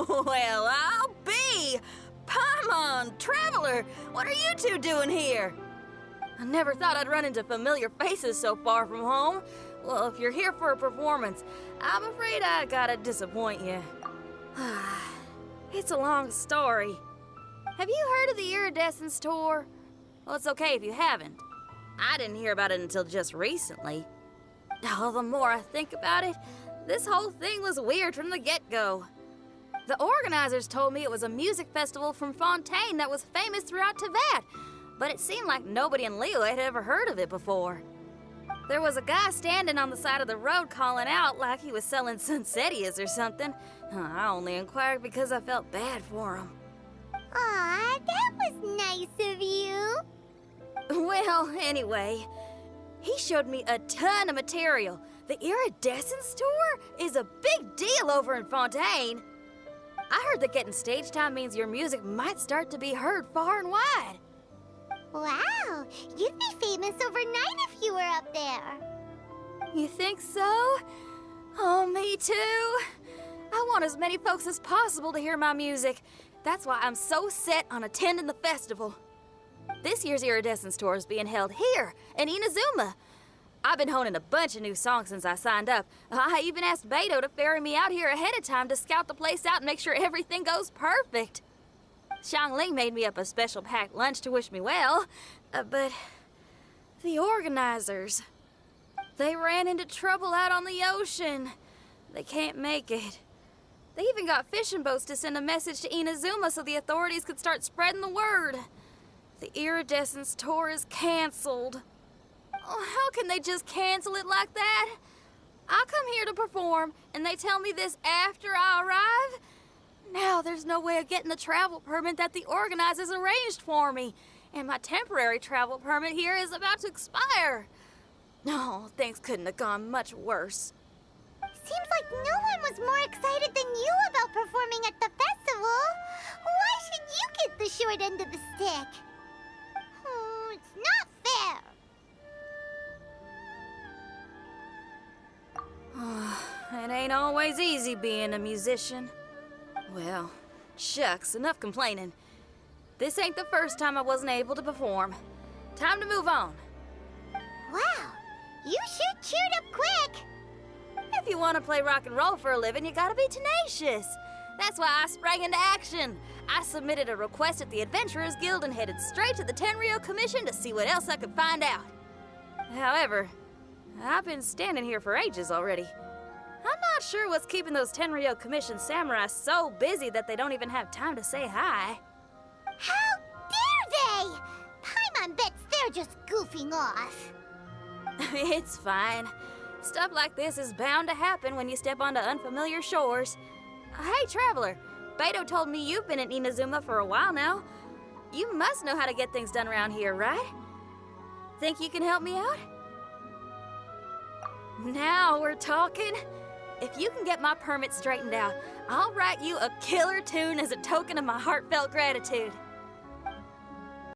Well, I'll be! Paimon, Traveler, what are you two doing here? I never thought I'd run into familiar faces so far from home. Well, if you're here for a performance, I'm afraid I gotta disappoint you. It's a long story. Have you heard of the Iridescence Tour? Well, it's okay if you haven't. I didn't hear about it until just recently. Oh, the more I think about it, this whole thing was weird from the get-go. The organizers told me it was a music festival from Fontaine that was famous throughout Teyvat, but it seemed like nobody in Liyue had ever heard of it before. There was a guy standing on the side of the road calling out like he was selling Sunsetias or something. I only inquired because I felt bad for him. Aw, that was nice of you. Well, anyway, he showed me a ton of material. The Iridescence Tour is a big deal over in Fontaine. I heard that getting stage time means your music might start to be heard far and wide. Wow, you'd be famous overnight if you were up there. You think so? Oh, me too. I want as many folks as possible to hear my music. That's why I'm so set on attending the festival. This year's Iridescence Tour is being held here in Inazuma. I've been honing a bunch of new songs since I signed up. I even asked Beto to ferry me out here ahead of time to scout the place out and make sure everything goes perfect. Xiangling made me up a special packed lunch to wish me well, but the organizers, they ran into trouble out on the ocean. They can't make it. They even got fishing boats to send a message to Inazuma so the authorities could start spreading the word. The Iridescence Tour is canceled. Oh, how can they just cancel it like that? I come here to perform, and they tell me this after I arrive? Now there's no way of getting the travel permit that the organizers arranged for me, and my temporary travel permit here is about to expire. No, things couldn't have gone much worse. Seems like no one was more excited than you about performing at the festival. Why should you get the short end of the stick? It's not fair. It ain't always easy being a musician. Well, shucks, enough complaining. This ain't the first time I wasn't able to perform. Time to move on. Wow, you sure cheered up quick. If you want to play rock and roll for a living, you gotta be tenacious. That's why I sprang into action. I submitted a request at the Adventurers Guild and headed straight to the Tenryou Commission to see what else I could find out. However, I've been standing here for ages already. I'm not sure what's keeping those Tenryou Commission samurai so busy that they don't even have time to say hi. How dare they? Paimon bets they're just goofing off. It's fine. Stuff like this is bound to happen when you step onto unfamiliar shores. Hey, Traveler, Beto told me you've been in Inazuma for a while now. You must know how to get things done around here, right? Think you can help me out? Now we're talking. If you can get my permit straightened out, I'll write you a killer tune as a token of my heartfelt gratitude.